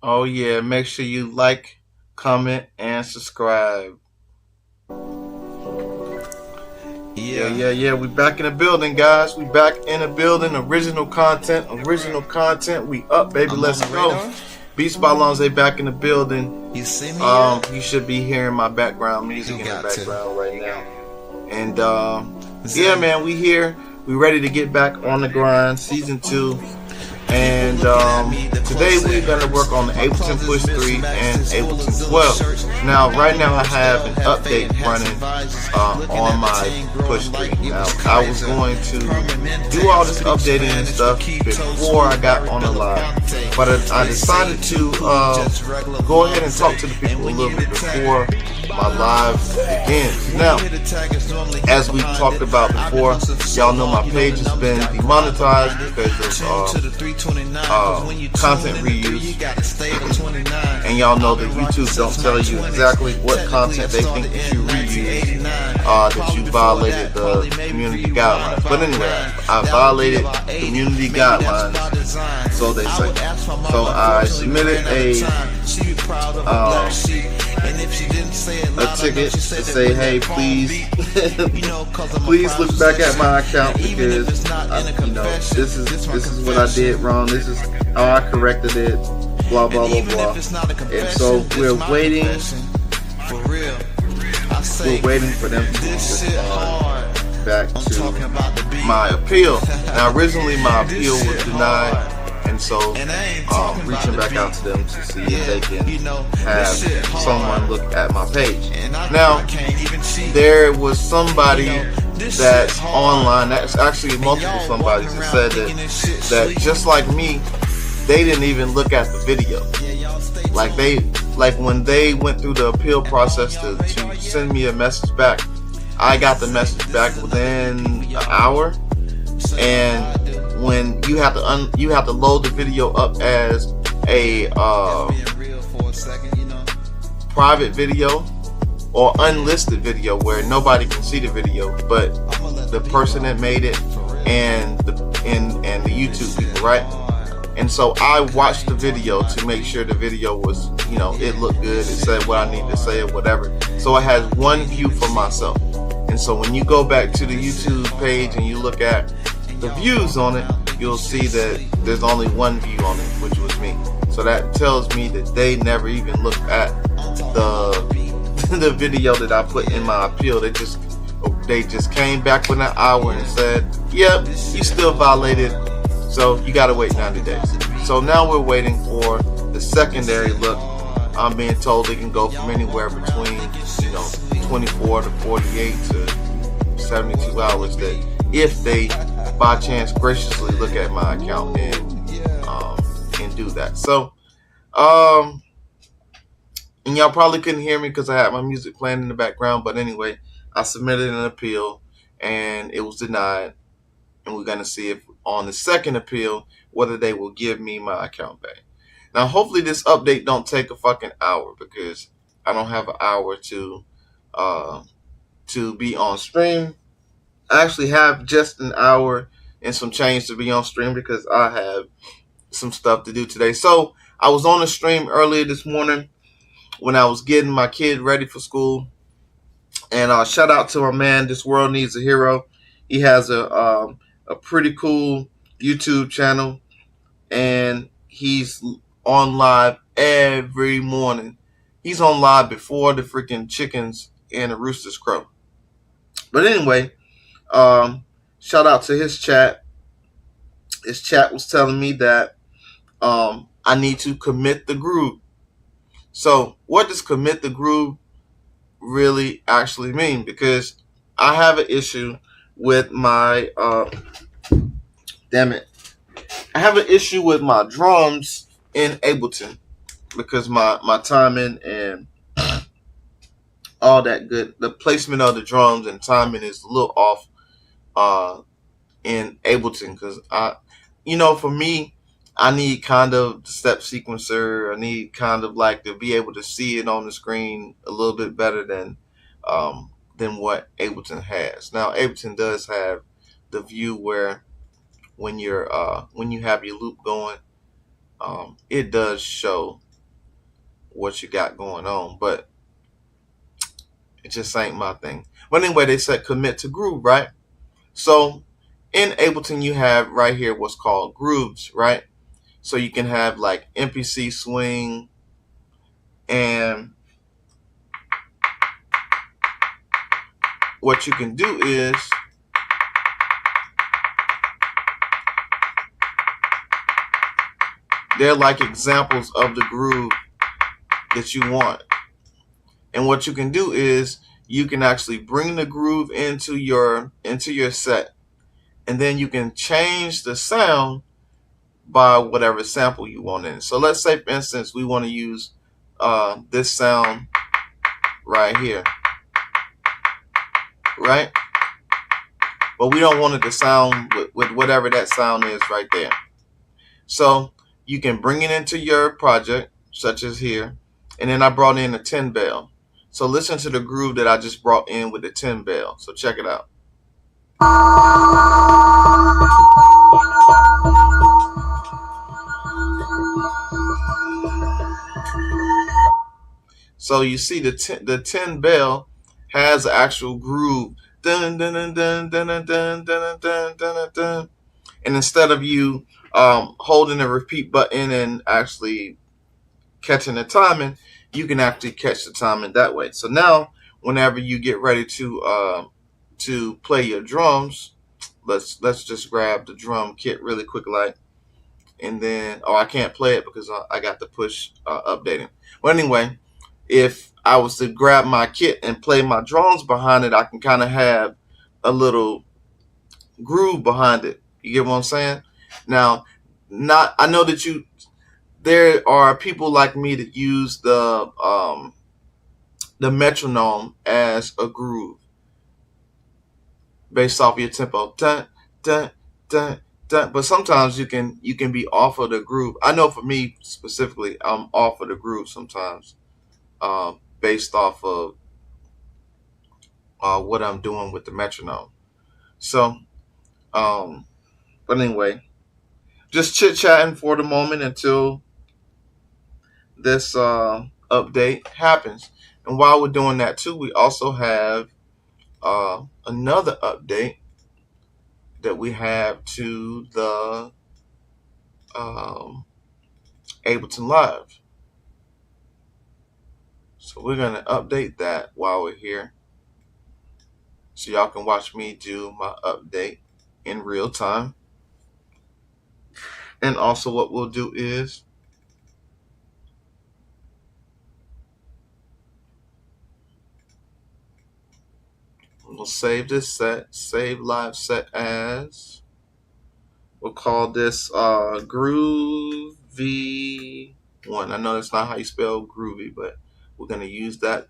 Oh yeah, make sure you like, comment, and subscribe. Yeah, Yeah. yeah, yeah. We back in the building, guys. We back in the building. Original content, original content. We up, baby. I'm on Let's the go. radar. Beats by Lonze back in the building. You see me yet? You should be hearing my background music You in the got to. background right now. And See? yeah, man, we here. We ready to get back on the grind. Season 2. And today we're going to work on the Ableton Push 3 and Ableton 12. Now, right now I have an update running on my Push 3. Now, I was going to do all this updating and stuff before I got on the live. But I decided to go ahead and talk to the people a little bit before my live begins. Now, as we talked about before, y'all know my page has been demonetized because of content reuse, and y'all know that YouTube don't tell you exactly what content they think that you reuse, that you violated the community guidelines. But anyway, I violated community guidelines, so they say. So I submitted a ticket to say, hey, please, please look back at my account because this is what I did wrong. This is how I corrected it. Blah blah blah blah. And so we're waiting. We're waiting for them to respond back to my appeal. Now, originally my appeal was denied. And so, reaching back out to them to see if they can have someone look at my page. Now, there was somebody that's online, that's actually multiple somebodies that said that just like me, they didn't even look at the video. Like when they went through the appeal process to send me a message back, I got the message back within an hour. And when you have to load the video up as a private video or unlisted video where nobody can see the video but the person that made it and the YouTube people, right? And so I watched the video to make sure the video was, it looked good, it said what I need to say or whatever. So it has one view for myself. And so when you go back to the YouTube page and you look at the views on it, you'll see that there's only one view on it, which was me. So that tells me that they never even looked at the video that I put in my appeal. They just came back within an hour and said, yep, you still violated, so you gotta wait 90 days. So now we're waiting for the secondary look. I'm being told it can go from anywhere between 24 to 48 to 72 hours, that if they by chance graciously look at my account and do that. So and y'all probably couldn't hear me because I had my music playing in the background, but anyway, I submitted an appeal and it was denied, and we're going to see if on the second appeal whether they will give me my account back. Now hopefully this update don't take a fucking hour, because I don't have an hour to be on stream. I actually have just an hour and some change to be on stream because I have some stuff to do today. So I was on the stream earlier this morning when I was getting my kid ready for school. And shout out to my man, This World Needs a Hero. He has a pretty cool YouTube channel, and he's on live every morning. He's on live before the freaking chickens and the roosters crow. But anyway, shout out to his chat. His chat was telling me that I need to commit the groove. So what does commit the groove really actually mean? Because I have an issue with my damn it. I have an issue with my drums in Ableton because my timing and all that good, the placement of the drums and timing is a little off in Ableton, because for me, I need kind of the step sequencer. I need kind of like to be able to see it on the screen a little bit better than what Ableton has. Now Ableton does have the view where when you have your loop going, it does show what you got going on, but it just ain't my thing. But anyway, they said commit to groove, right? So in Ableton, you have right here what's called grooves, right? So you can have like MPC swing, and what you can do is they're like examples of the groove that you want. And what you can do is you can actually bring the groove into your set, and then you can change the sound by whatever sample you want in. So let's say, for instance, we want to use this sound right here, right? But we don't want it to sound with whatever that sound is right there. So you can bring it into your project, such as here, and then I brought in a 10 bell. So listen to the groove that I just brought in with the 10 bell. So check it out. So you see the 10 bell has an actual groove. Dun, dun, dun, dun, dun, dun, dun, dun, dun, dun, dun. And instead of you holding the repeat button and actually catching the timing, you can actually catch the timing that way. So now, whenever you get ready to play your drums, let's just grab the drum kit really quick, like, and then I can't play it because I got the push updating. Well, anyway, if I was to grab my kit and play my drums behind it, I can kind of have a little groove behind it. You get what I'm saying? Now, I know that there are people like me that use the metronome as a groove based off your tempo. Dun, dun, dun, dun. But sometimes you can be off of the groove. I know for me specifically, I'm off of the groove sometimes, based off of what I'm doing with the metronome. So, but anyway, just chit chatting for the moment until this update happens. And while we're doing that too, we also have another update that we have to the Ableton Live. So we're going to update that while we're here, so y'all can watch me do my update in real time. And also what we'll do is we'll save this set, save live set as, we'll call this Groovy1. I know that's not how you spell groovy, but we're going to use that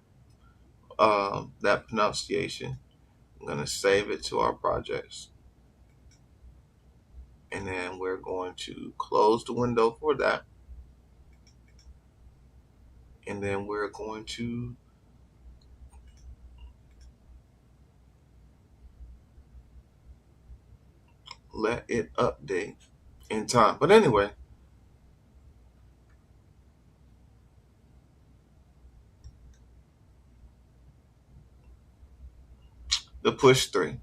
that pronunciation. I'm going to save it to our projects. And then we're going to close the window for that. And then we're going to let it update in time. But anyway, the push 3.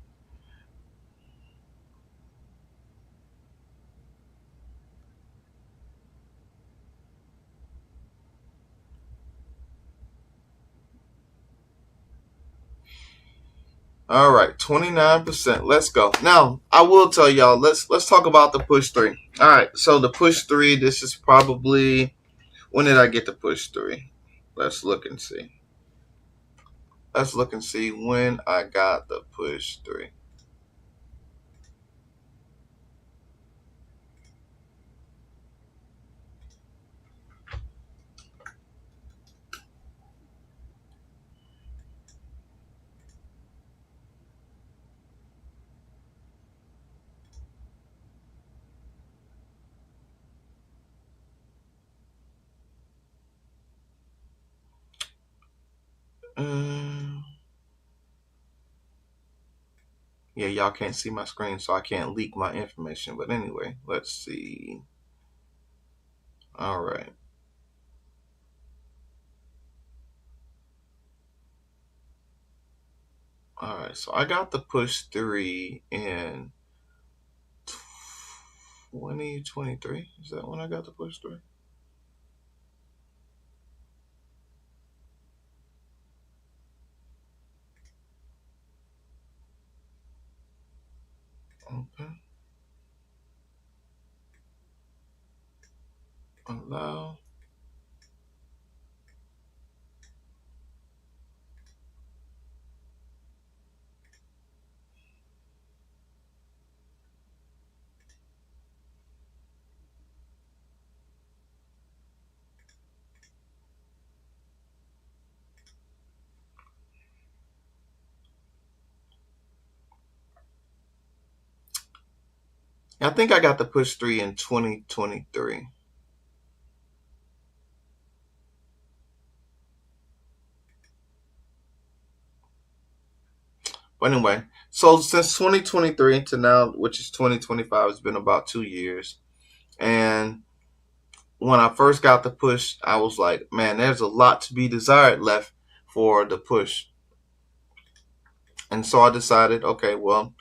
All right, 29%. Let's go. Now, I will tell y'all, let's talk about the push 3. All right, so the push 3, this is probably, when did I get the push 3? Let's look and see. Let's look and see when I got the push 3. Yeah, y'all can't see my screen, so I can't leak my information. But anyway, let's see. All right. right, so I got the push 3 in 2023. Is that when I got the push 3? Okay. Allow. I think I got the push 3 in 2023. But anyway, so since 2023 to now, which is 2025, it's been about 2 years. And when I first got the push, I was like, man, there's a lot to be desired left for the push. And so I decided, okay, well,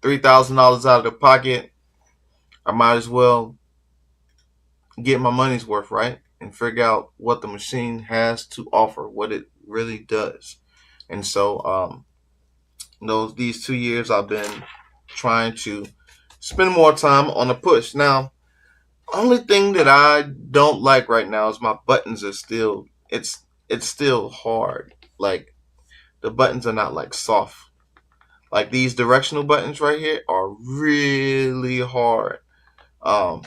$3,000 out of the pocket, I might as well get my money's worth, right? And figure out what the machine has to offer, what it really does. And so these 2 years I've been trying to spend more time on the push. Now, only thing that I don't like right now is my buttons are still it's still hard. Like the buttons are not like soft. Like these directional buttons right here are really hard. Um,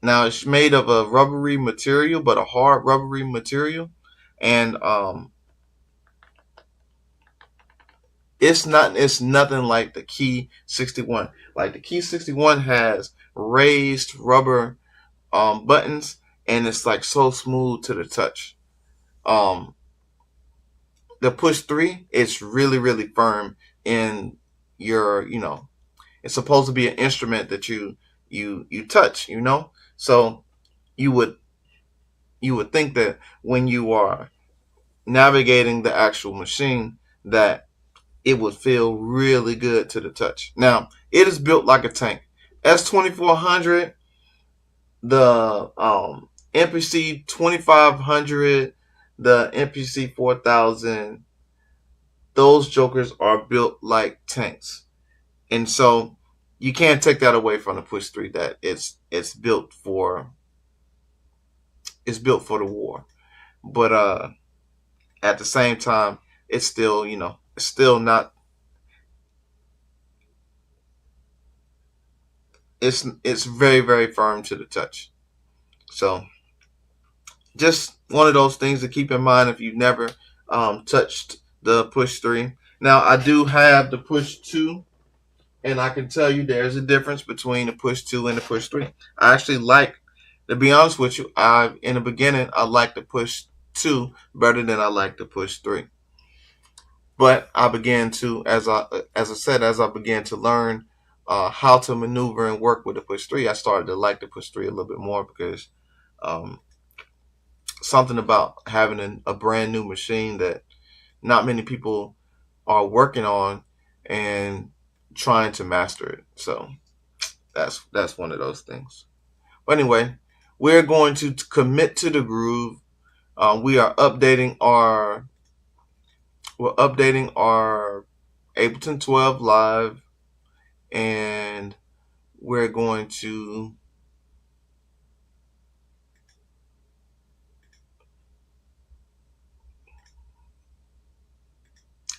Now it's made of a rubbery material, but a hard rubbery material, and it's nothing like the Key 61. Like the Key 61 has raised rubber buttons, and it's like so smooth to the touch. Um, the Push 3, it's really really firm in your, it's supposed to be an instrument that you touch, so you would you would think that when you are navigating the actual machine that it would feel really good to the touch. Now, it is built like a tank. S2400, the MPC 2500, the MPC 4000, those jokers are built like tanks. And so you can't take that away from the Push 3 that it's built for the war. But at the same time, it's still, it's still not, it's very very firm to the touch. So just one of those things to keep in mind if you've never touched the Push 3. Now I do have the Push 2, and I can tell you there's a difference between the Push 2 and the Push 3. I actually like, to be honest with you, in the beginning I liked the Push 2 better than I liked the Push 3. But I began to, as I said, as I began to learn how to maneuver and work with the Push 3, I started to like the Push 3 a little bit more because um, something about having a brand new machine that not many people are working on and trying to master it. So that's one of those things. But anyway, we're going to commit to the groove. We're updating our Ableton 12 live, and we're going to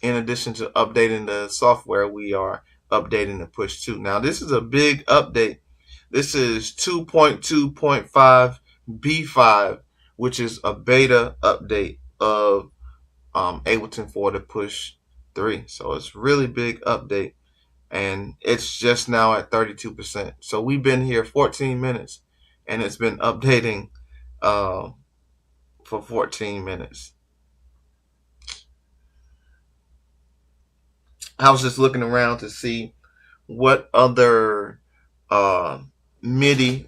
in addition to updating the software, we are updating the Push 2. Now, this is a big update. This is 2.2.5 B5, which is a beta update of Ableton for the Push 3. So it's really big update, and it's just now at 32%. So we've been here 14 minutes, and it's been updating for 14 minutes. I was just looking around to see what other uh, MIDI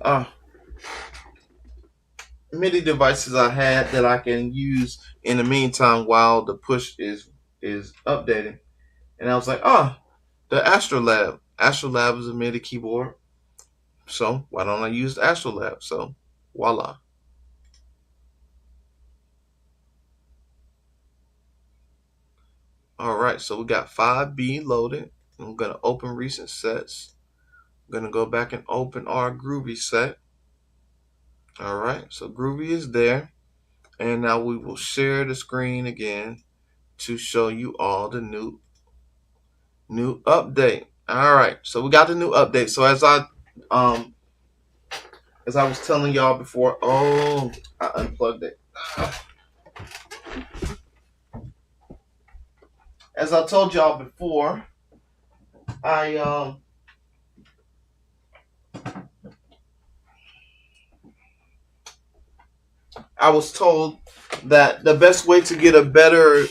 MIDI devices I had that I can use in the meantime while the Push is is updating. And I was like, oh, the Astrolab. Astrolab is a MIDI keyboard. So why don't I use the Astrolab? So voila. All right, so we got 5B loaded. I'm going to open recent sets. I'm going to go back and open our Groovy set. All right, so Groovy is there. And now we will share the screen again to show you all the new update. All right, so we got the new update. So as I was telling y'all before, oh, I unplugged it. As I told y'all before, I was told that the best way to get a better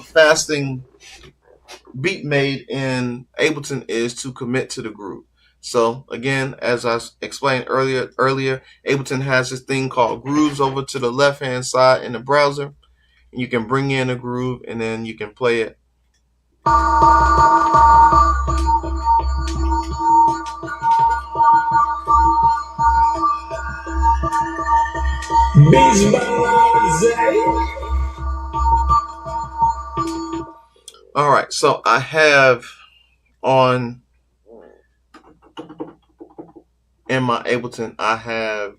fasting beat made in Ableton is to commit to the groove. So again, as I explained earlier, Ableton has this thing called grooves over to the left hand side in the browser. And you can bring in a groove and then you can play it. All right, so I have on in my Ableton, I have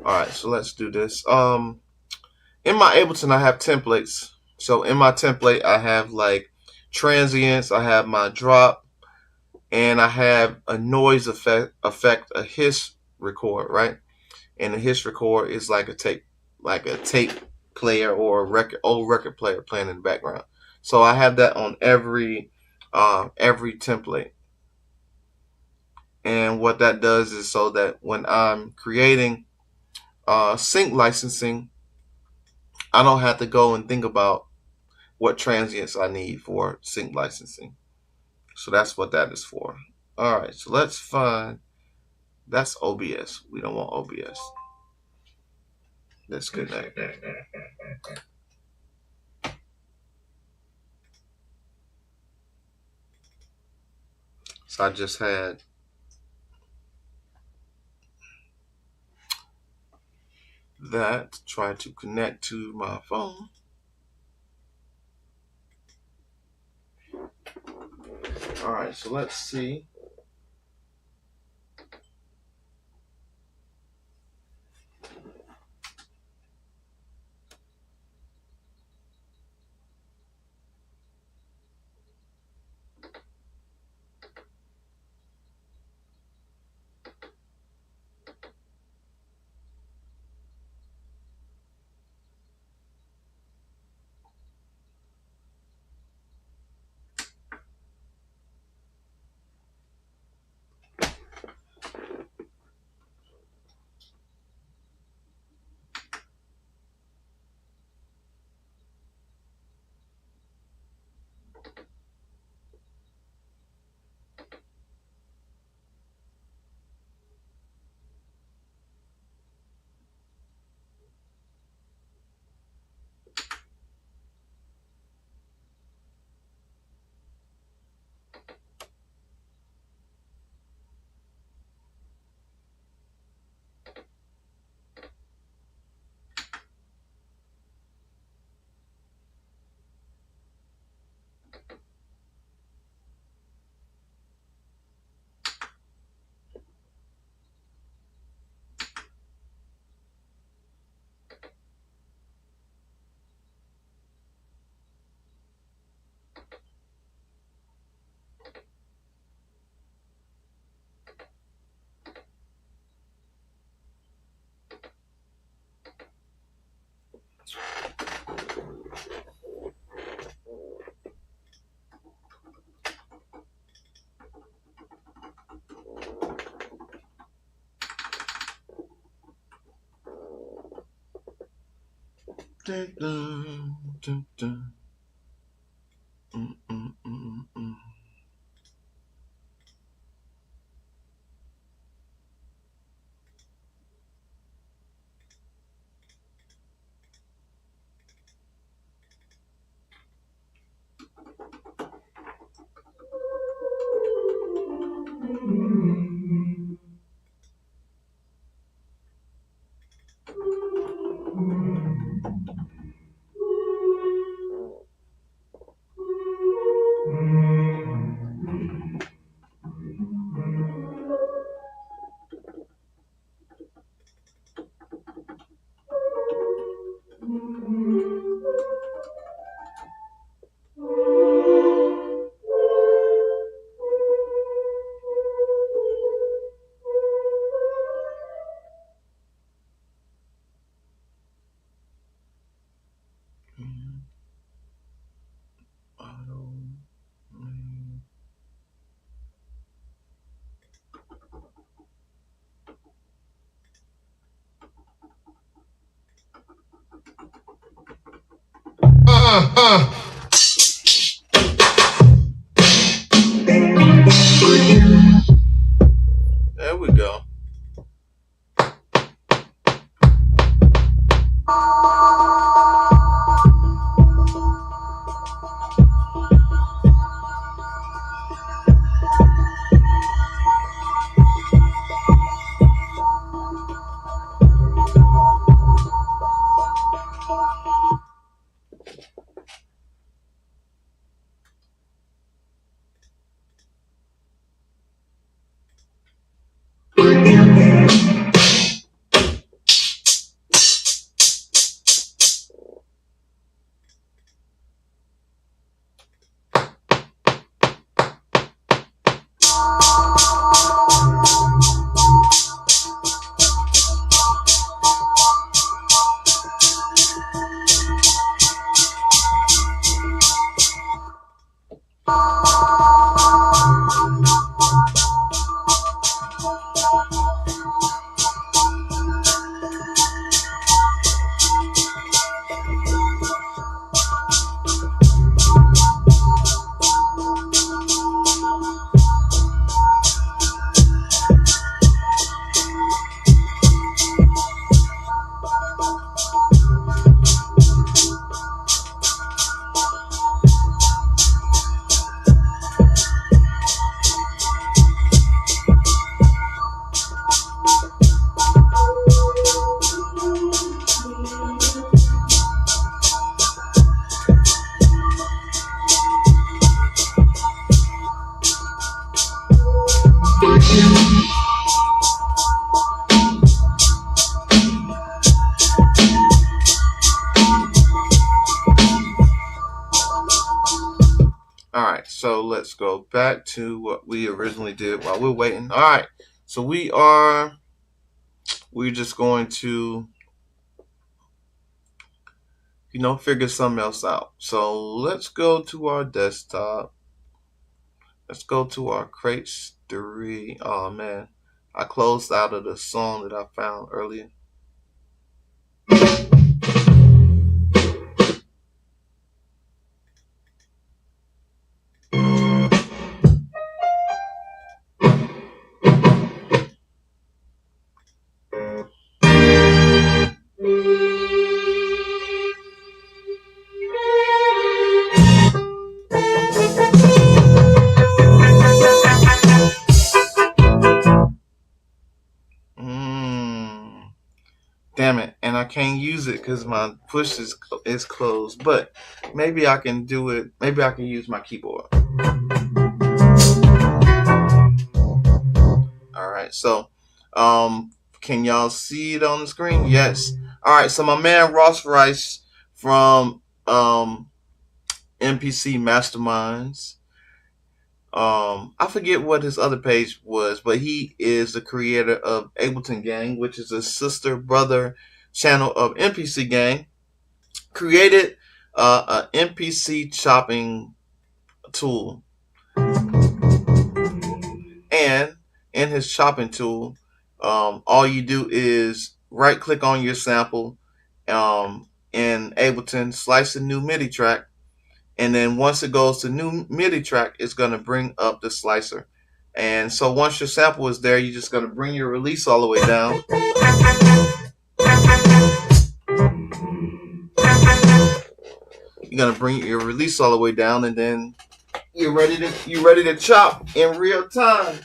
all right, so let's do this. In my Ableton, I have templates. So in my template, I have like transients, I have my drop, and I have a noise effect, a hiss record, right? And the hiss record is like a tape player or a old record player playing in the background. So I have that on every template. And what that does is so that when I'm creating sync licensing, I don't have to go and think about what transients I need for sync licensing. So that's what that is for. All right, so let's find, that's OBS. We don't want OBS. Let's connect. So I just had that try to connect to my phone. All right, so let's see. Dun, dun, dun, dun. Mm, mm, mm, mm. There we go. Alright, so let's go back to what we originally did while we're waiting. Alright, so we're just going to, figure something else out. So let's go to our desktop. Let's go to our crates 3. Oh man, I closed out of the song that I found earlier. Damn it, and I can't use it because my push is closed. But maybe I can do it. Maybe I can use my keyboard. All right, so can y'all see it on the screen? Yes. All right, so my man Ross Rice from MPC Masterminds. I forget what his other page was, but he is the creator of Ableton Gang, which is a sister brother channel of MPC Gang. Created a MPC chopping tool, and in his chopping tool, all you do is right click on your sample in Ableton, slice a new MIDI track. And then once it goes to new MIDI track, it's going to bring up the slicer. And so once your sample is there, you're just going to bring your release all the way down. You're going to bring your release all the way down, and then you're ready to chop in real time.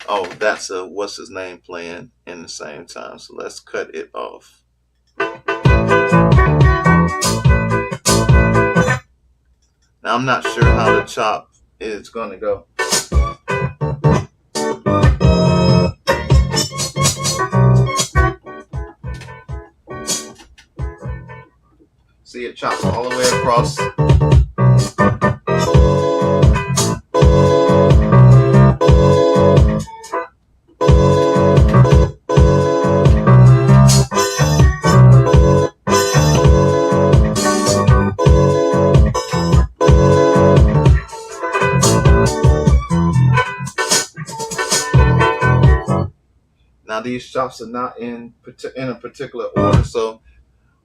Oh, that's a what's his name playing in the same time. So let's cut it off. Now I'm not sure how the chop is going to go. See, it chops all the way across. these chops are not in a particular order, so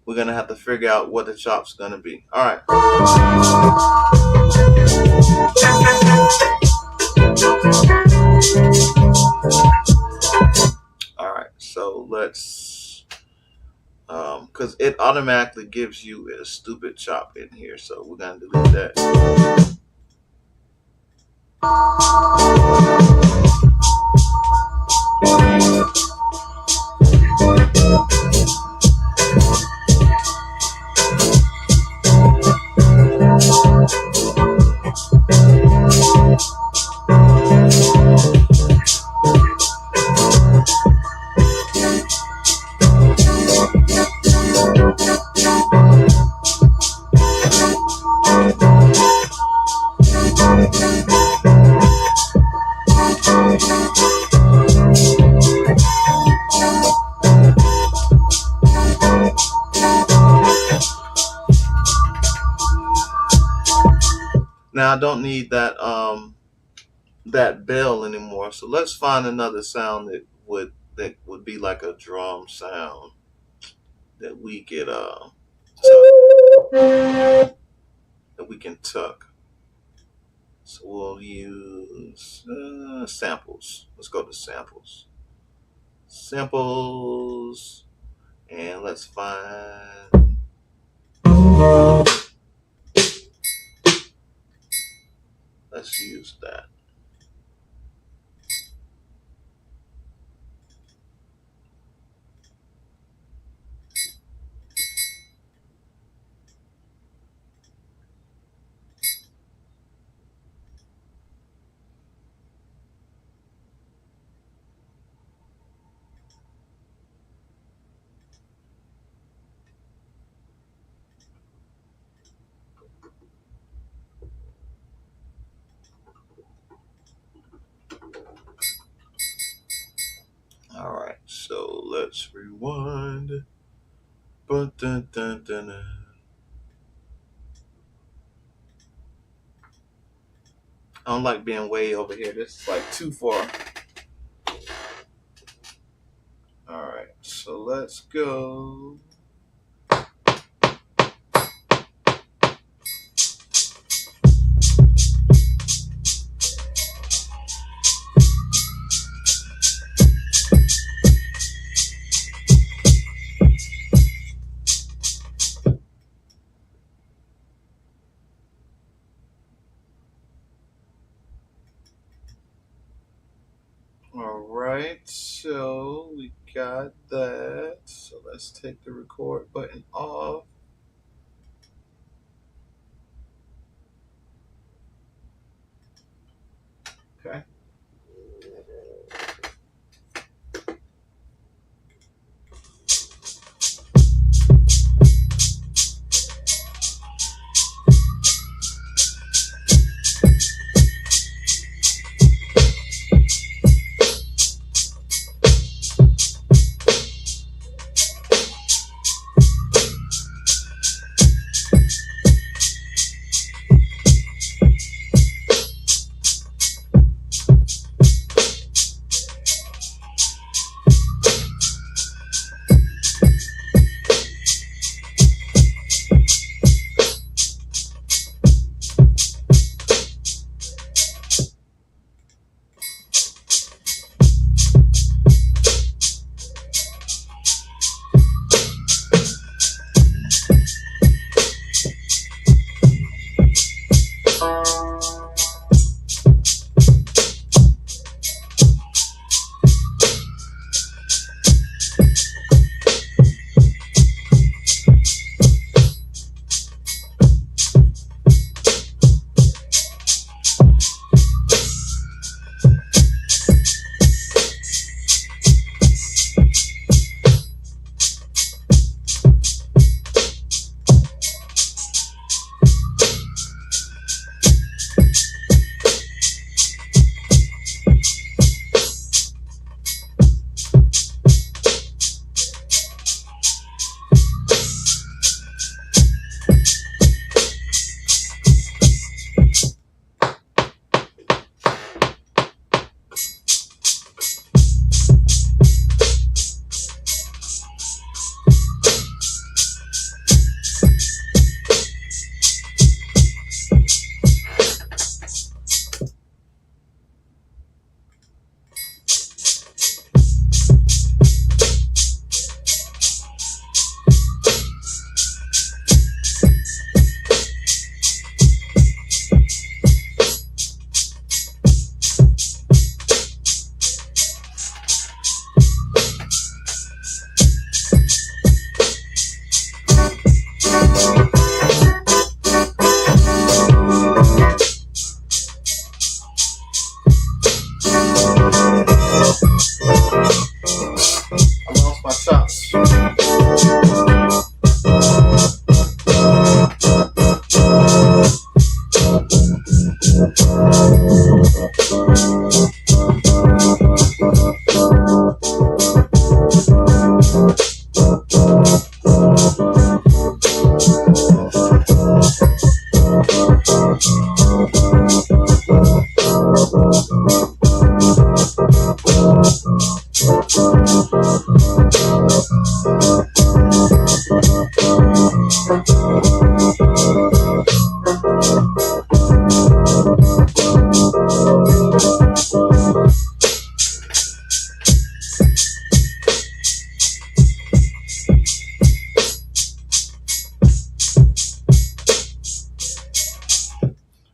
we're gonna have to figure out what the chop's gonna be. All right. All right. So let's, because it automatically gives you a stupid chop in here, so we're gonna delete that. Now I don't need that that bell anymore, so let's find another sound that would be like a drum sound that we could that we can tuck. So we'll use samples. Let's go to samples. Samples, and let's find. Let's use that. All right, so let's rewind. I don't like being way over here. This is like too far. All right, so let's go. All right, so we got that. So let's take the record button off. Okay.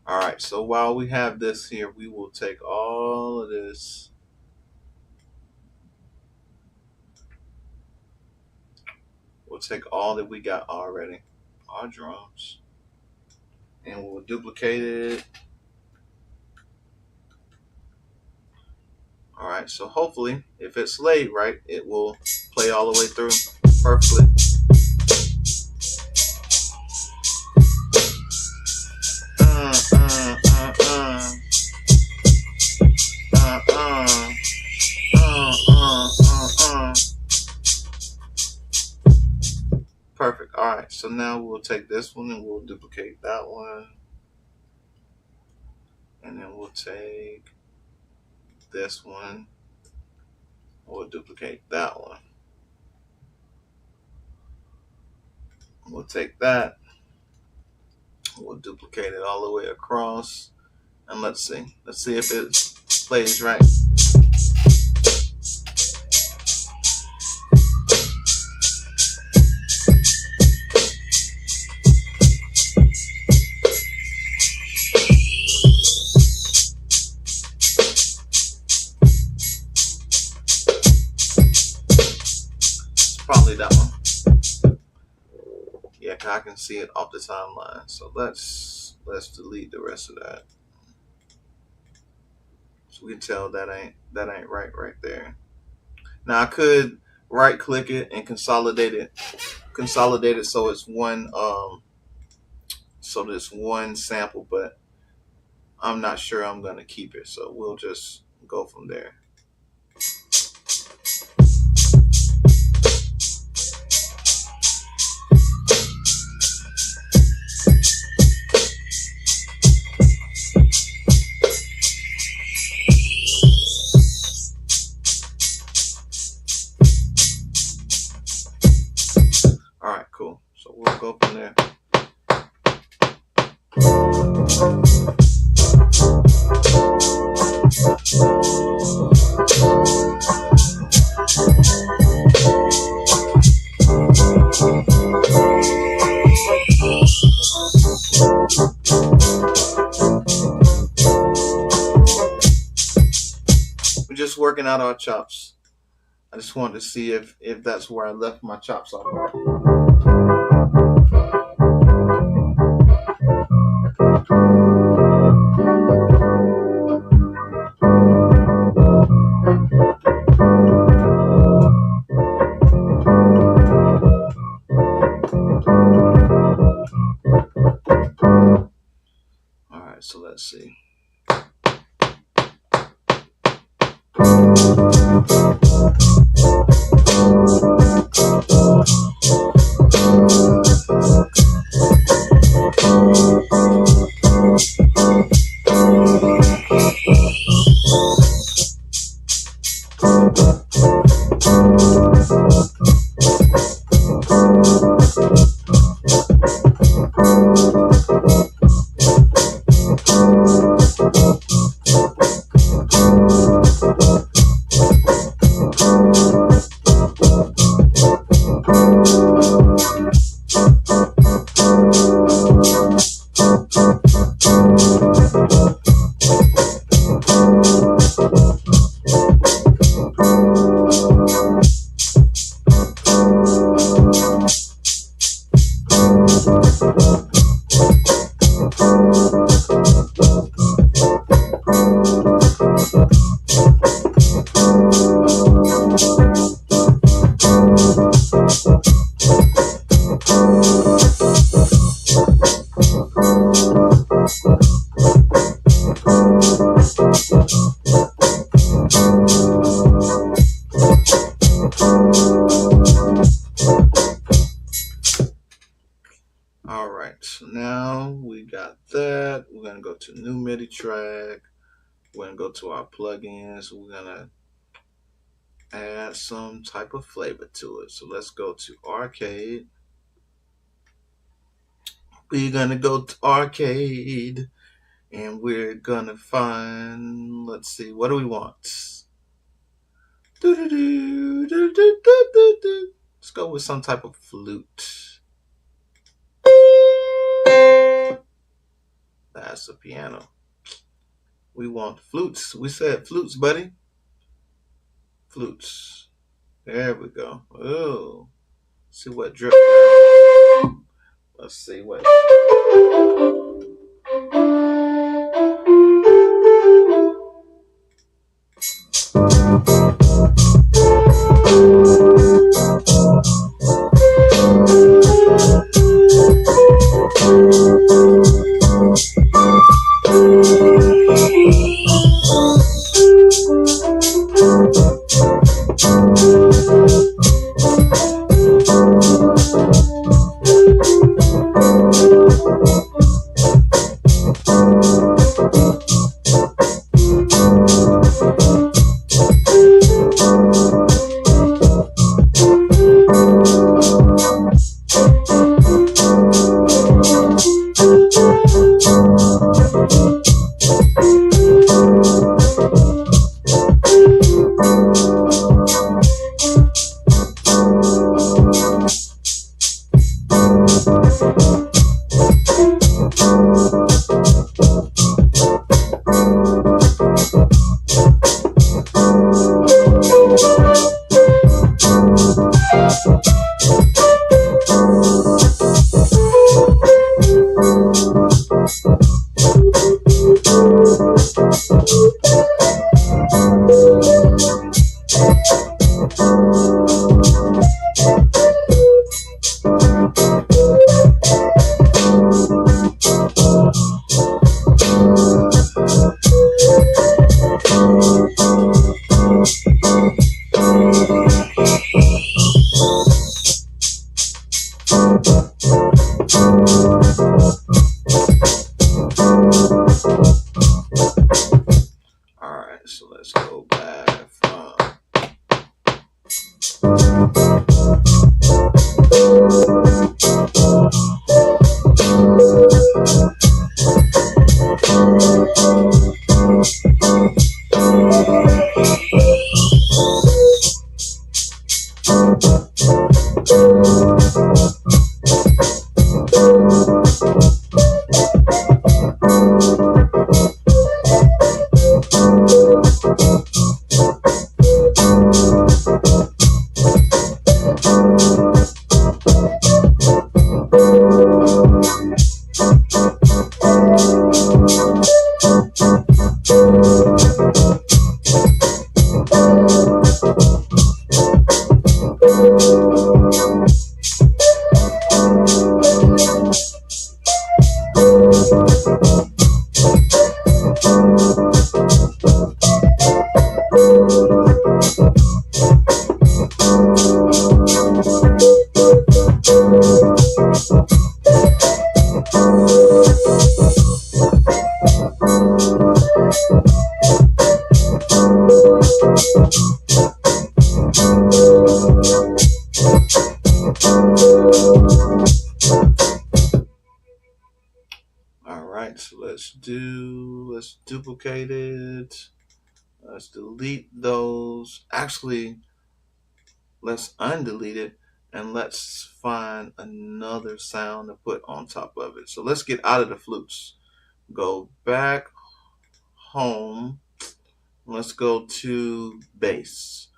All right, so while we have this here, we will take all of this. We'll take all that we got already, our drums, and we'll duplicate it. All right, so hopefully, if it's laid right, it will play all the way through perfectly. Uh, uh, uh, uh. Uh, uh. Perfect. All right, so now we'll take this one and we'll duplicate that one. And then we'll take this one. We'll duplicate that one. We'll take that. We'll duplicate it all the way across. And let's see. Let's see if it plays right. Probably that one. Yeah, I can see it off the timeline. So let's delete the rest of that. So we can tell that ain't right there. Now I could right click it and consolidate it so it's one so there's one sample, but I'm not sure I'm gonna keep it. So we'll just go from there. All right, cool. So we'll go from there. We're just working out our chops. I just wanted to see if that's where I left my chops off. All right, so let's see. All right, so now we got that. We're gonna go to new MIDI track. We're gonna go to our plugins. We're gonna add some type of flavor to it. So let's go to arcade. We're gonna go to arcade and we're gonna find, let's see, what do we want? Let's go with some type of flute. That's a piano. We want flutes. We said flutes, buddy. Flutes. There we go. Oh, see what drip. Let's see what. All right, so let's go back from. All right, so let's duplicate it. Let's delete those. Actually, let's undelete it and let's find another sound to put on top of it. So let's get out of the flutes. Go back home. Let's go to bass.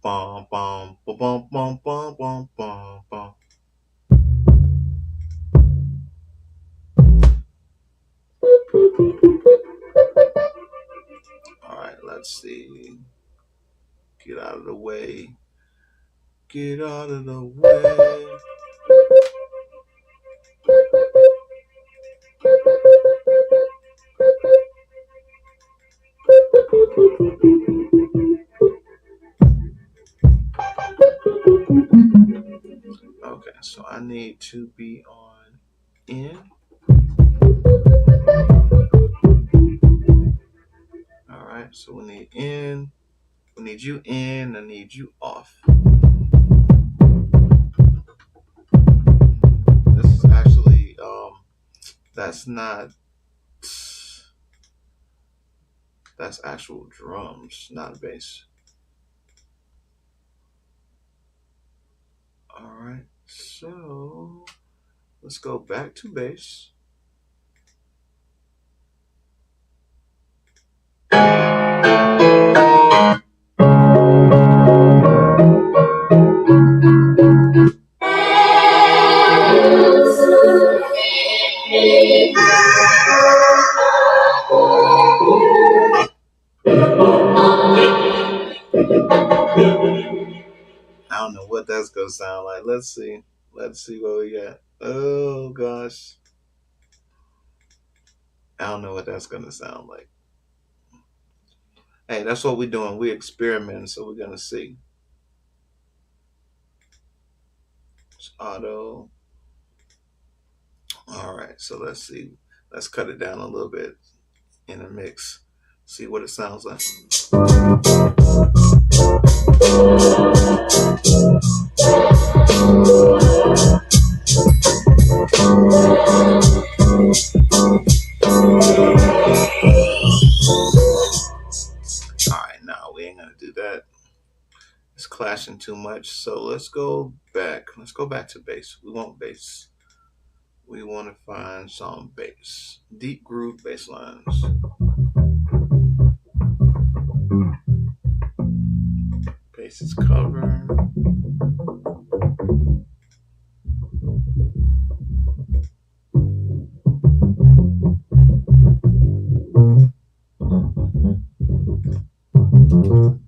Bum bum bum bum bum bum bum bum bum. All right, let's see. Get out of the way. Get out of the way. Okay, so I need to be on in. All right, so we need in. We need you in. I need you off. This is actually that's not. That's actual drums, not bass. All right, so let's go back to bass. gonna sound like. Let's see. Let's see what we got. Oh gosh. I don't know what that's gonna sound like. Hey, that's what we're doing. We're experimenting, so we're gonna see. It's auto. All right, so let's see. Let's cut it down a little bit in the mix. See what it sounds like. Alright, no, we ain't gonna do that. It's clashing too much. So let's go back. Let's go back to bass. We want bass. We want to find some bass. Deep groove bass lines. Bass is covered.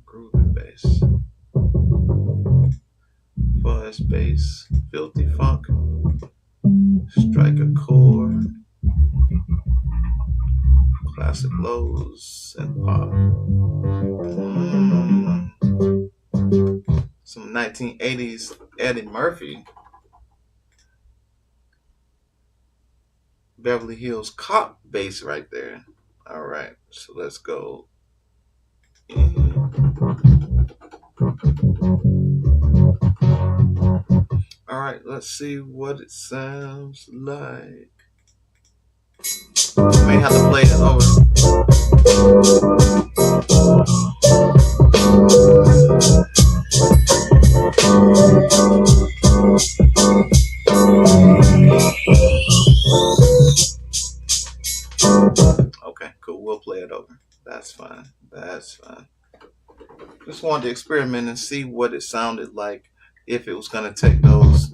Groove and bass. Fuzz bass. Filthy funk. Strike a chord. Classic lows and pop. Some 1980s Eddie Murphy. Beverly Hills Cop bass right there. All right, so let's go. All right, let's see what it sounds like. May have to play it over. Okay, cool. We'll play it over. That's fine. That's fine. Just wanted to experiment and see what it sounded like if it was going to take those.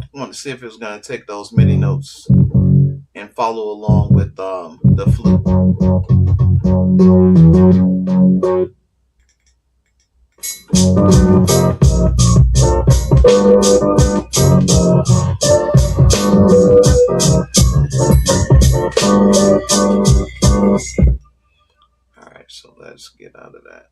I wanted to see if it was going to take those MIDI notes and follow along with the flute. All right, so let's get out of that.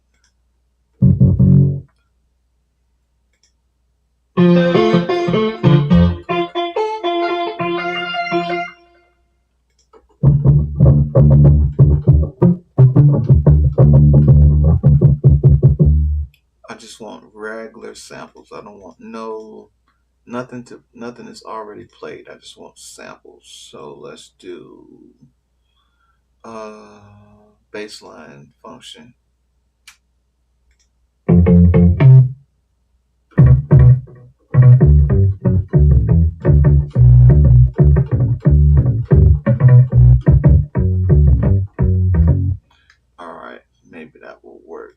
I just want regular samples. I don't want nothing is already played. I just want samples. So let's do baseline function. All right, maybe that will work.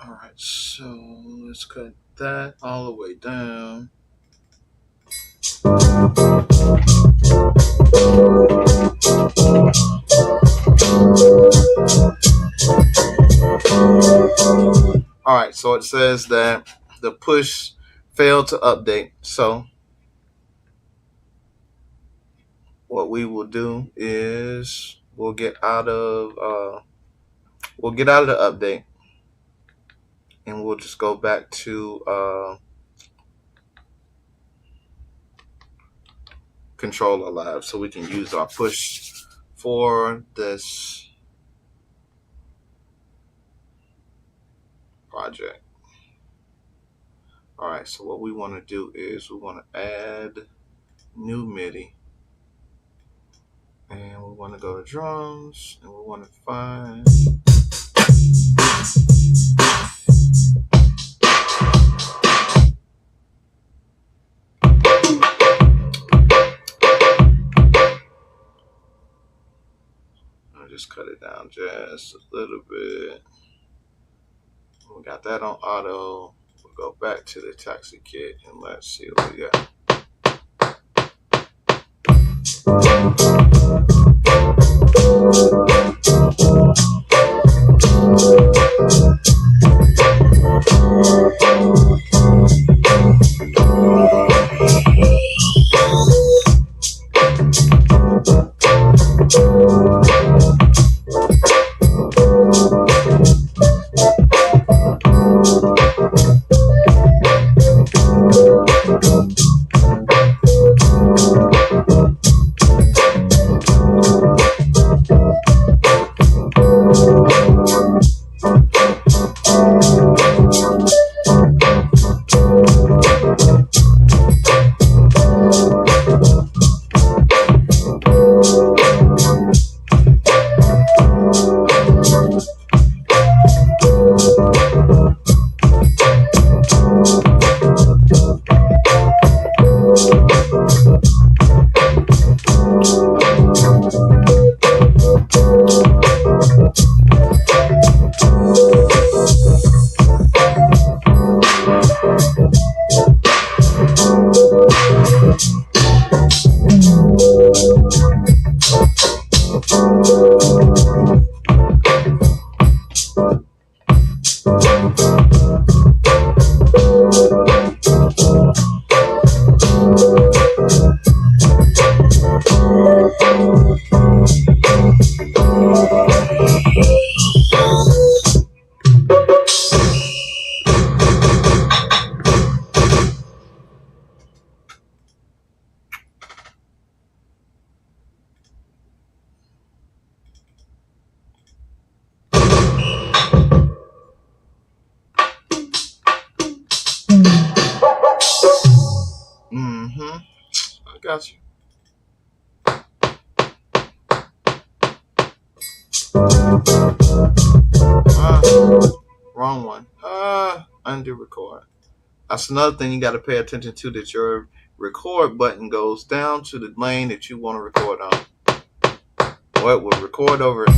Alright, so let's cut that all the way down. Alright, so it says that the push failed to update. So what we will do is we'll get out of the update, and we'll just go back to Controller Live so we can use our push for this project. All right, so what we want to do is we want to add new MIDI, and we want to go to drums, and we want to find just cut it down just a little bit. We got that on auto. We'll go back to the taxi kit and let's see what we got. I got you. Wrong one. Undo record. That's another thing you got to pay attention to, that your record button goes down to the lane that you want to record on. Or it will record over it.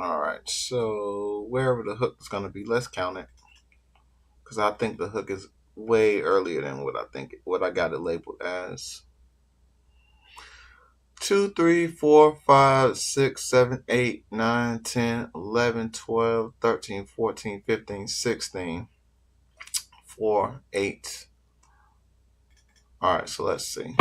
Alright, so wherever the hook is going to be, let's count it. Because I think the hook is way earlier than what I got it labeled as. 2, 3, 4, 5, 6, 7, 8, 9, 10, 11, 12, 13, 14, 15, 16. 4, 8. Alright, so let's see.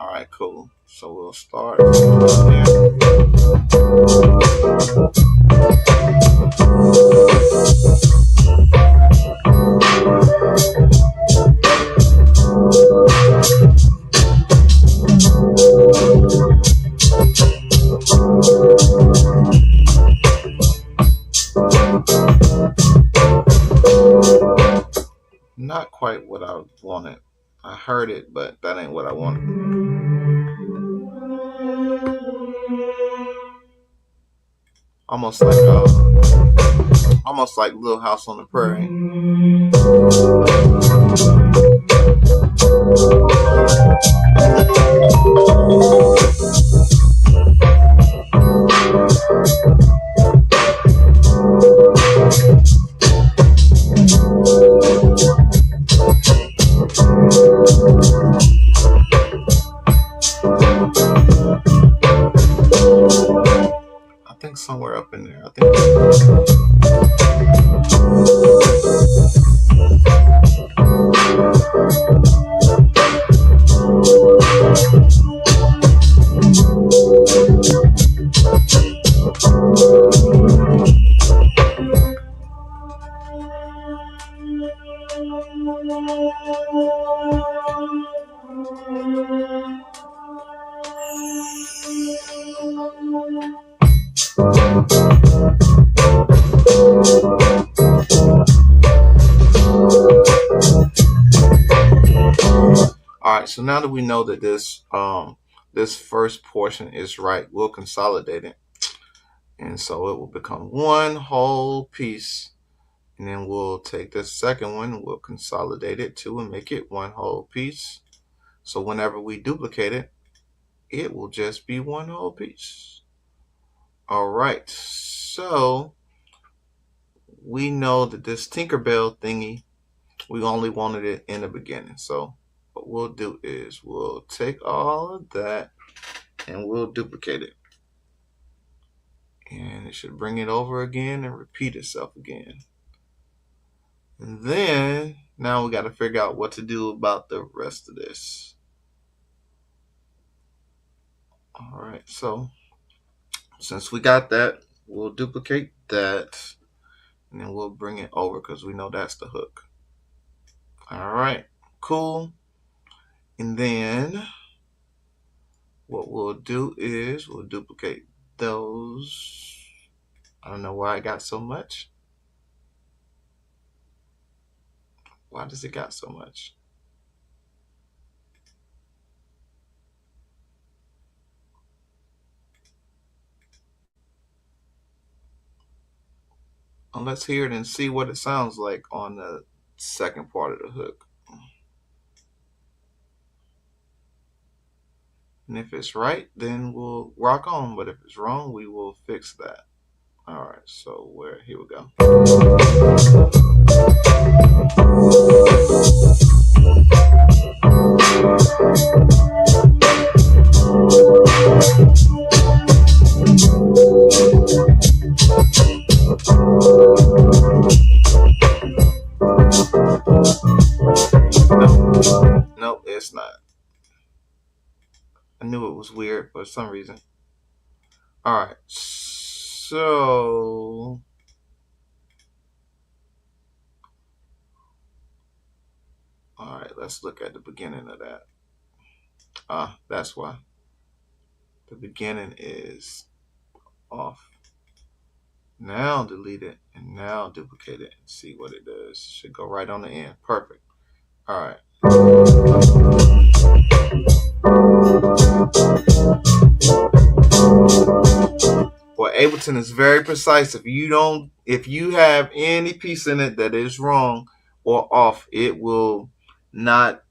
Alright, cool. So we'll start here. Not quite what I wanted. I heard it, but that ain't what I wanted. Almost like Little House on the Prairie. I think somewhere up in there. I think. All right, so now that we know that this first portion is right, we'll consolidate it. And so it will become one whole piece. And then we'll take this second one, we'll consolidate it too and make it one whole piece. So whenever we duplicate it, it will just be one whole piece. All right, so we know that this Tinkerbell thingy, we only wanted it in the beginning. So what we'll do is we'll take all of that and we'll duplicate it. And it should bring it over again and repeat itself again. And then Now we got to figure out what to do about the rest of this. All right, so since we got that, we'll duplicate that, and then we'll bring it over because we know that's the hook. All right, cool. And then what we'll do is we'll duplicate those. I don't know why I got so much. Why does it got so much? Let's hear it and see what it sounds like on the second part of the hook. And if it's right, then we'll rock on. But if it's wrong, we will fix that. All right, so here we go. Nope, it's not. I knew it was weird for some reason. All right, so all right, let's look at the beginning of that. That's why the beginning is off. Now delete it and now duplicate it and see what it does. Should go right on the end. Perfect. All right. Well, Ableton is very precise. If you have any piece in it that is wrong or off, it will not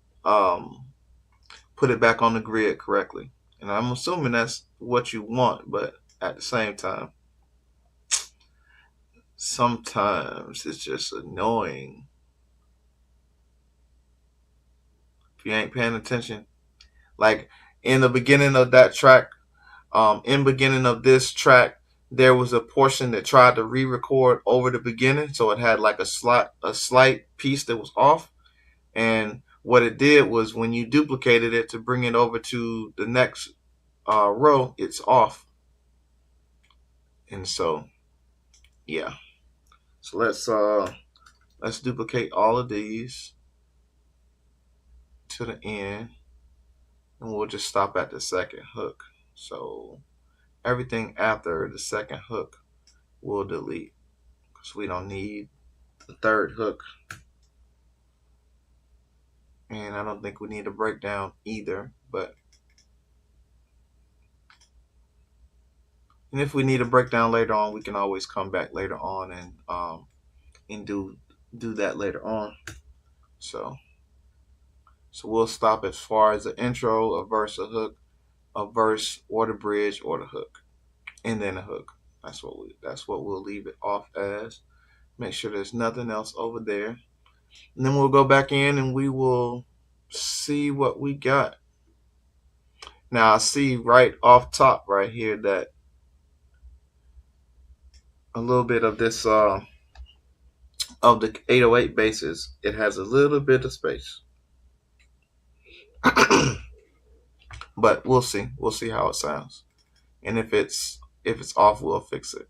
put it back on the grid correctly. And I'm assuming that's what you want, but at the same time, sometimes it's just annoying. If you ain't paying attention, like in the beginning of that track, in beginning of this track, there was a portion that tried to re-record over the beginning, so it had like a slight piece that was off. And what it did was when you duplicated it to bring it over to the next row, it's off. And so, yeah. So let's duplicate all of these to the end, and we'll just stop at the second hook. So everything after the second hook we'll delete because we don't need the third hook. And I don't think we need a breakdown either, and if we need a breakdown later on, we can always come back later on and do that later on. So we'll stop as far as the intro, a verse, a hook, a verse, or the bridge, or the hook, and then a hook. That's what we'll leave it off as. Make sure there's nothing else over there. And then we'll go back in and we will see what we got. Now I see right off top right here that a little bit of this of the 808 basses, it has a little bit of space. But we'll see how it sounds. And if it's off, we'll fix it.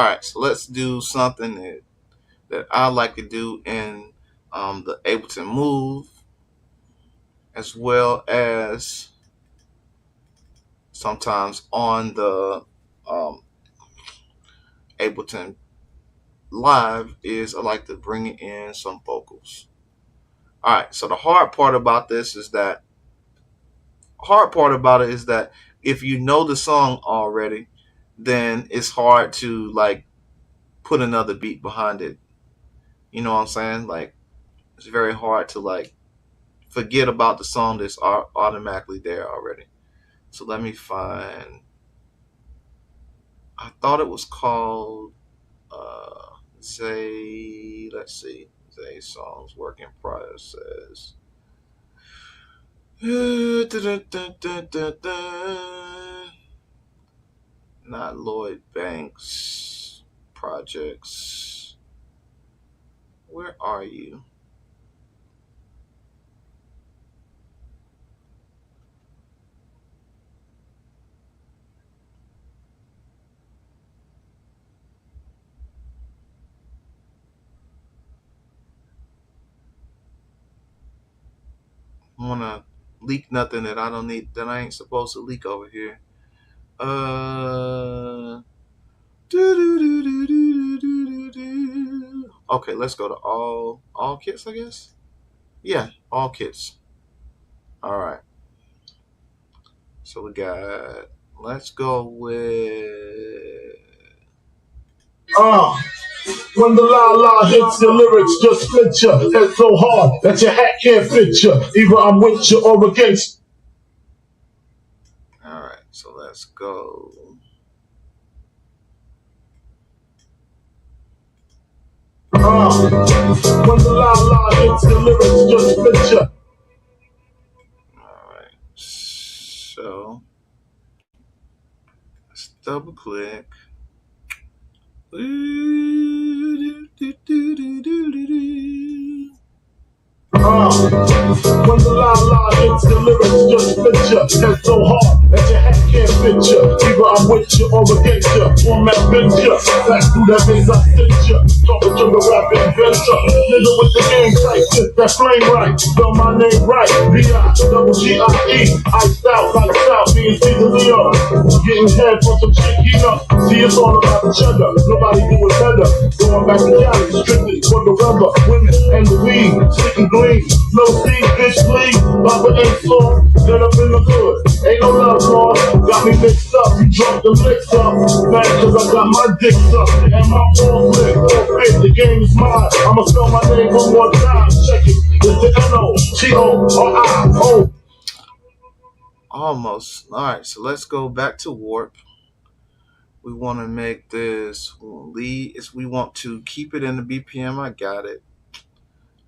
All right, so let's do something that I like to do in the Ableton Move, as well as sometimes on the um, Ableton Live, is I like to bring in some vocals. All right, so the hard part about it is that if you know the song already, then it's hard to like put another beat behind it. You know what I'm saying? Like it's very hard to like forget about the song that's automatically there already. So let me find. I thought it was called Zay. Let's see. Zay songs work in process. Not Lloyd Banks projects. Where are you? I wanna leak nothing that I don't need, that I ain't supposed to leak over here. Uh Okay, let's go to all kits, I guess. Yeah, all kits. All right. So we got. Let's go with. Uh, when the la la hits your lyrics, just split your head so hard that your hat can't fit you. Either I'm with you or against. All right. So let's go. When the la la hits your lyrics, just split you. All right. So let's double click. When the la la hits the lyrics, just spit ya. Head so hard that your hat can't fit ya. Either I'm with you or against ya. Format bent ya. Back through that bass I sent ya. Talking to the rap inventor. Nigga with the game tight, shit that flame right. Spell my name right. B-I-double-G-I-E. Iced out, lights out, being Caesar Leo. Getting head for some chiquita. See, it's all about the cheddar. Nobody do it better. Going back to Cali, strictly for the rubber, women, and the weed. Sticky green. No steam, bitch, please. Papa ain't slow. Get up in the hood. Ain't no love lost. Got me mixed up. You drunk the licks up. Mad cause I got my dick up. And my balls lit. Forfeit. The game is mine. I'ma spell my name one more time. Check it. It's the N-O-T-O-R-I-O. Almost. All right. So let's go back to Warp. We want to make this lead. We want to keep it in the BPM. I got it.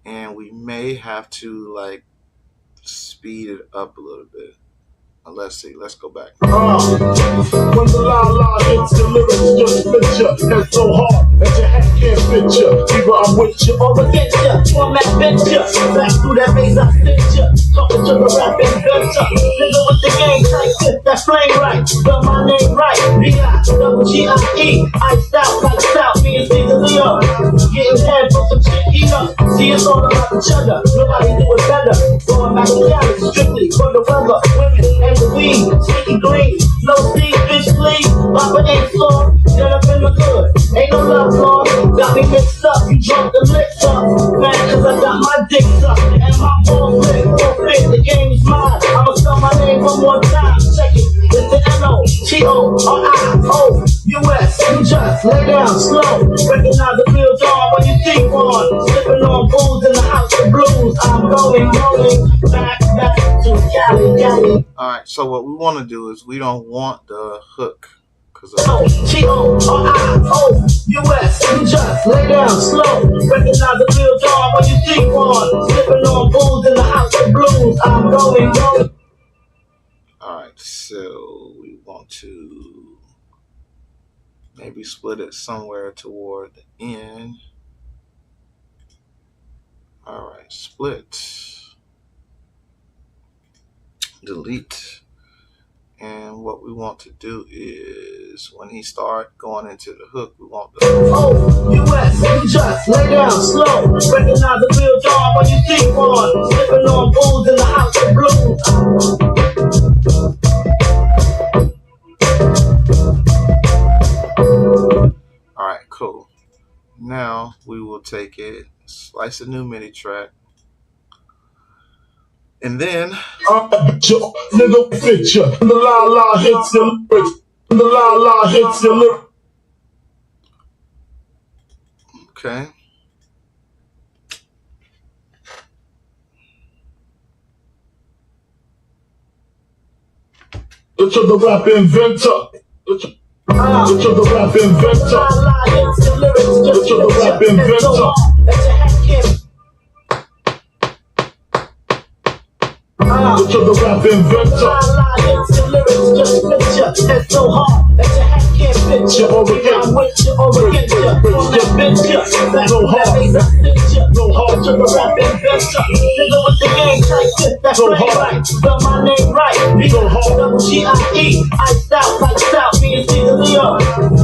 And we may have to like speed it up a little bit. Let's see. Let's go back. When the la la hits the lyrics, just spit ya. Head so hard that your hat can't fit ya. Either I'm with you or against ya. Format bent ya. Back through that bass I sent ya. Talking to the rap inventor. Nigga with the game tight, shit that flame right. Spell my name right. B-I-double-G-I-E. Iced out, lights out, me and Caesar Leo. Getting head for some chiquita. See, it's all about the cheddar. Nobody do it better. Going back to Cali, strictly for the rubber, women, and the weed. Sticky green. No steam, bitch, please. Papa ain't slow. Get up in the hood. Ain't no love lost. Got me mixed up. You drunk the licks up. Mad cause I got my dick up. And my balls lit. Forfeit. The game is mine. I'ma spell my name one more time. Check it. It's the N-O-T-O-R-I-O. U.S. You just lay down slow. Recognize the real dawn when you see one. Sipping on booze in the house of blues. I'm going back to Cali. All right. So what we want to do is we don't want the hook. T-O-R-I-O-U-S. You just lay down slow. Recognize the real dawn when you see one. Sipping on booze in the house of blues. I'm going. All right. So we want to maybe split it somewhere toward the end. All right. Split. Delete. And And what we want to do is when he start going into the hook, we want the US, you just lay down slow. Recognize the real dog when you see one. Slipping on booze in the house of blues. Alright, cool. Now we will take it, slice a new MIDI track. And then nigga picture. The la la hits your lyrics. The la la hits your lyrics. okay. Get to the rap inventor. Get to the rap inventor. Get to the rap inventor. Get to the rap inventor. It's so hard that your hat can't fit you. I'm with you or against you. On that bench you. So hard. So hard to the rap inventor. Nigga with the game tight. That's so right. Spell my name right. So hard. G-I-E. Iced out like South. Me and Caesar Leo.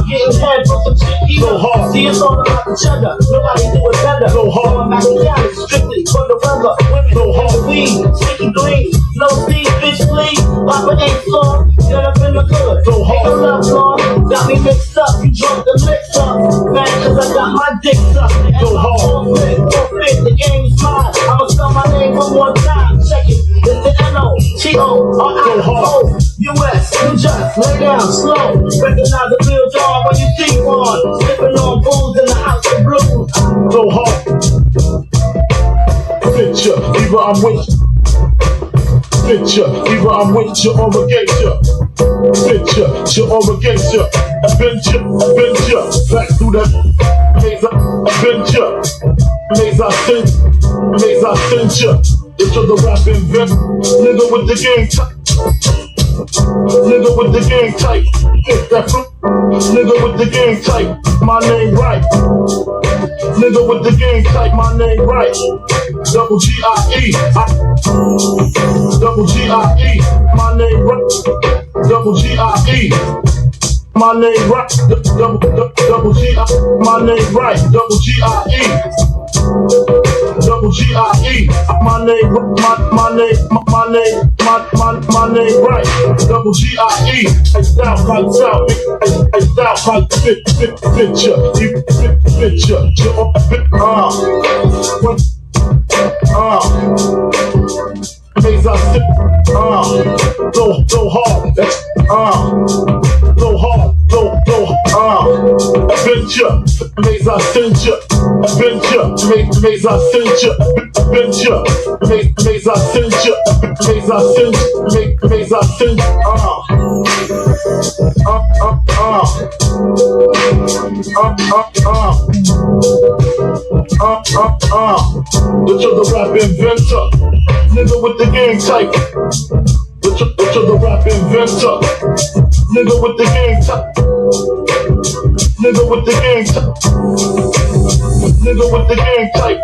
Getting head from some shit. So hard. See, it's all about each other. Nobody do it better. So hard. I'm back in Cali. Strictly for the weather. Women. So hard. Weed. Sticky green. No seed, bitch, please. Papa ain't soft. Get up in the hood. So hard. Ain't no love lost. Got me mixed up. You drunk the mix up. Man, cause I got my dick up. So hard. The game's mine. I'ma spell my name one more time. Check it. It's the N-O-T-O-R-I-O. US, you just lay down slow. Recognize the real dog when you see one. Sipping on booze in the house of blues. So hard. Picture, either I'm with you. Picture, either I'm with you or against you. Picture, you or against you. Adventure, back through that maze, adventure. Maze I send you. Into the rap invent. Nigga with the game tight. Nigga with the game tight. Get that fruit. Nigga with the game tight. My name right. Nigga with the game tight. My name right. Double G-I-E. Double G-I-E. My name right. Double G-I-E. My name right. Double G-I. My name right. Double G-I-E. Double G-I-E. My name right. Double G-I-E. I style like South. I style like picture. Picture. Maze I sit. So hard. So hard. Adventure. Maze I send you. Adventure. Maze I send you. Adventure. Maze I send you. Maze I send you. Maze I send you. Get to the rap inventor. Nigga with the game tight. Get to the rap inventor. Nigga with the game tight. Nigga with the game tight. Nigga with the game tight.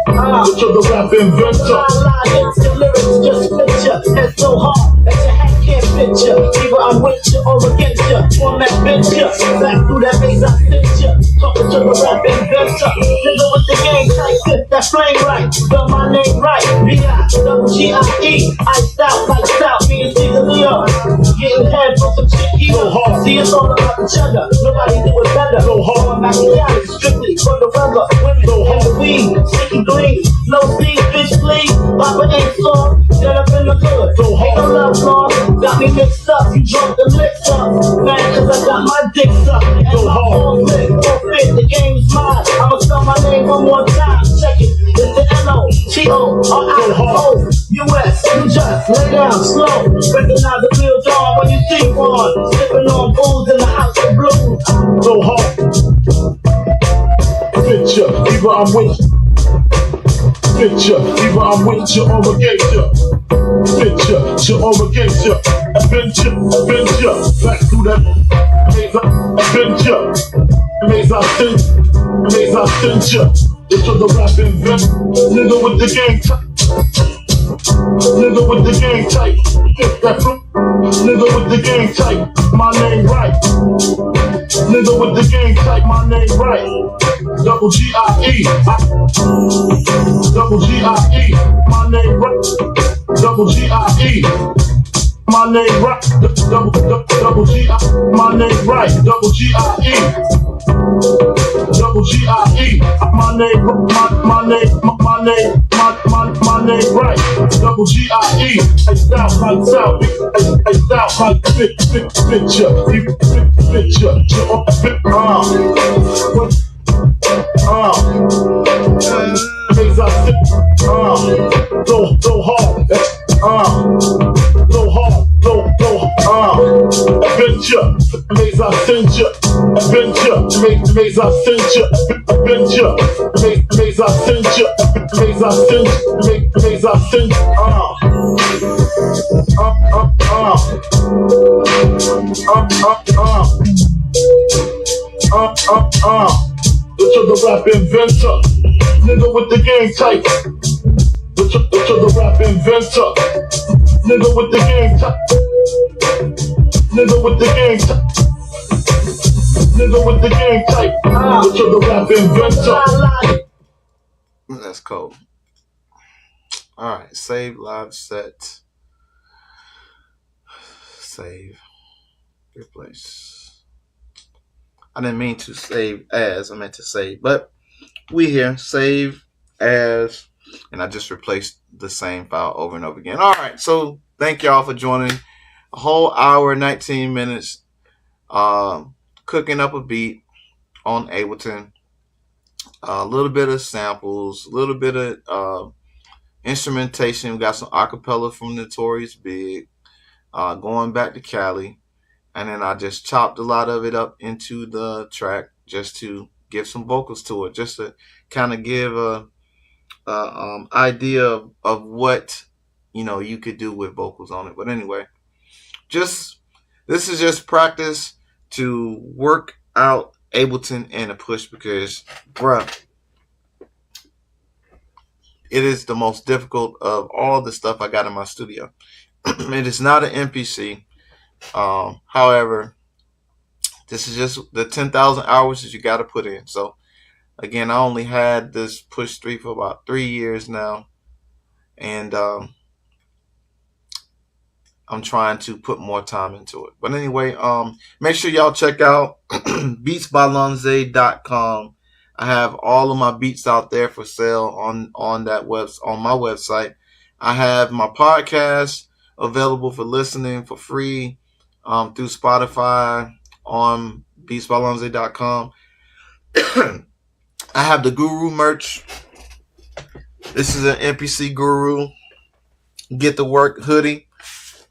Get to the rap inventor. Hits your lyrics, just picture. It's so hard that your hat can't fit you. Either I'm with you or against you. On that bench you. Back through that maze I sent you. Talking to the rap inventor. Nigga with the game tight. That flame right. Spell my name right. B-I-double-G-I-E. Iced out like South. Me and Caesar Leo. Getting head from some shit. So hard. See, it's all about each other. Nobody do it better. So hard. I'm back in Cali. Strictly for the weather. Women. So hard. Weed. Sticky green. No seed, bitch, please. Papa ain't soft. Get up in the hood. So hard. Ain't no love lost. Got me mixed up. You drunk the mix up. Man, cause I got my dick up. And so hard. The game's mine. I'ma spell my name one more time. Check it. It's the N-O-T-O-R-I-O. US, you just lay down slow. Recognize the real dog when you see one. Sipping on booze in the house of blues. So hard. Picture, either I'm with you. Picture, either I'm with you or against you. Picture, you or against you. Adventure, back through that maze, adventure. Maze I send you. Into the rap invent. Nigga with the game tight. Nigga with the game tight. That nigga with the game type, my name right. Nigga with the game type, my name right. Double G-I-E. Double G-I-E. My name right. Double G-I-E. My name right. Double G-I. My name right. Double G-I-E. Double G-I-E. My name right. Double G-I-E. I style like sound. I style like picture. Picture. Go hard. Go hard. Adventure. Maze I send you. Adventure. Maze I send you. Adventure. Maze I send you. Maze I send you. Maze I send the rap inventor. Nigga with the game type. The rap inventor. Nigga with the game type. Nigga with the game type. Nigga with the game type. The rap inventor. That's cool. Alright, save live set. Save. Replace. I didn't mean to save as, I meant to save. But we here. Save as. And I just replaced the same file over and over again. Alright, so thank y'all for joining. A whole hour, 19 minutes. Cooking up a beat on Ableton. A little bit of samples. A little bit of instrumentation. We got some acapella from Notorious Big. Going back to Cali. And then I just chopped a lot of it up into the track just to give some vocals to it. Just to kind of give a idea of what, you could do with vocals on it. But anyway, this is just practice to work out Ableton and a push because, bruh, it is the most difficult of all the stuff I got in my studio. It is not an MPC. However, this is just the 10,000 hours that you got to put in. So, again, I only had this Push 3 for about 3 years now. And I'm trying to put more time into it. But anyway, make sure y'all check out beatsbylonze.com. I have all of my beats out there for sale on my website. I have my podcast available for listening for free through Spotify on beatsbylonze.com. I have the Guru merch. This is an MPC Guru Get the Work hoodie.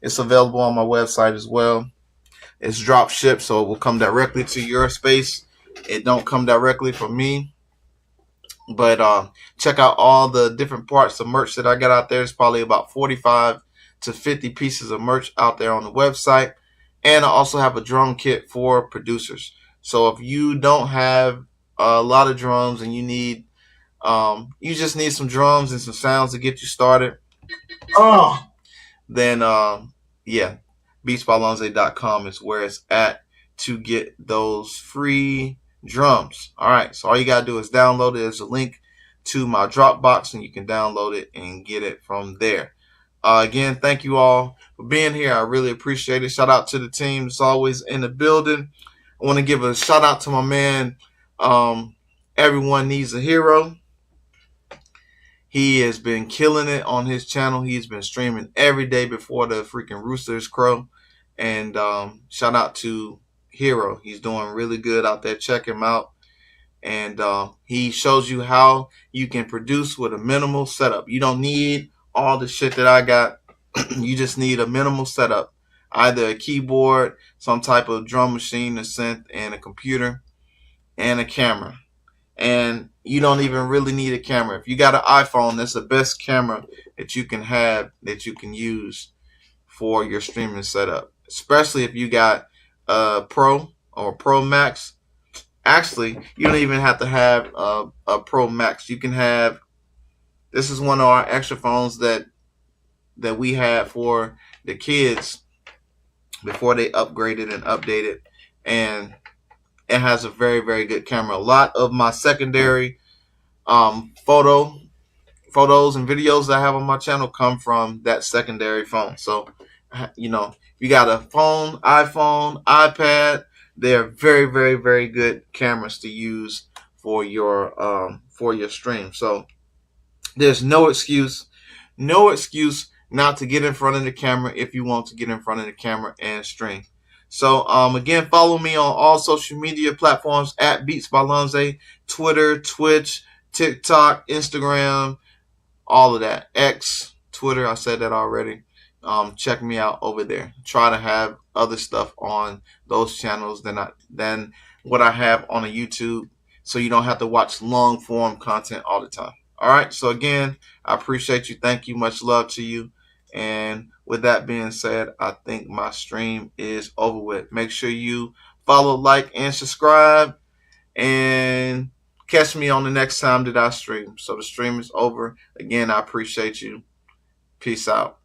It's available on my website as well. It's drop shipped, so it will come directly to your space. It don't come directly from me. But check out all the different parts of merch that I got out there. It's probably about 45 to 50 pieces of merch out there on the website. And I also have a drum kit for producers. So if you don't have a lot of drums and you just need some drums and some sounds to get you started, then beatsbylonze.com is where it's at to get those free drums. All right, so all you gotta do is download it. There's a link to my Dropbox, and you can download it and get it from there. Again, thank you all for being here. I really appreciate it. Shout out to the team that's always in the building. I want to give a shout out to my man. Everyone Needs a Hero. He has been killing it on his channel. He's been streaming every day before the freaking roosters crow. And shout out to Hero. He's doing really good out there. Check him out. And he shows you how you can produce with a minimal setup. You don't need all the shit that I got. You just need a minimal setup. Either a keyboard, some type of drum machine, a synth, and a computer, and a camera. And you don't even really need a camera. If you got an iPhone, that's the best camera that you can have, that you can use for your streaming setup. Especially if you got a Pro or Pro Max. Actually, you don't even have to have a Pro Max. You can have, this is one of our extra phones that that we had for the kids before they upgraded and updated, and it has a very, very good camera. A lot of my secondary photos and videos that I have on my channel come from that secondary phone. So, if you got a phone, iPhone, iPad, they're very, very, very good cameras to use for your stream. So there's no excuse not to get in front of the camera if you want to get in front of the camera and stream. So again, follow me on all social media platforms at Beats by Lonze, Twitter, Twitch, TikTok, Instagram, all of that. X, Twitter, I said that already. Check me out over there. Try to have other stuff on those channels than what I have on a YouTube, so you don't have to watch long form content all the time. All right. So again, I appreciate you. Thank you. Much love to you. And with that being said, I think my stream is over with. Make sure you follow, like, and subscribe. And catch me on the next time that I stream. So the stream is over. Again, I appreciate you. Peace out.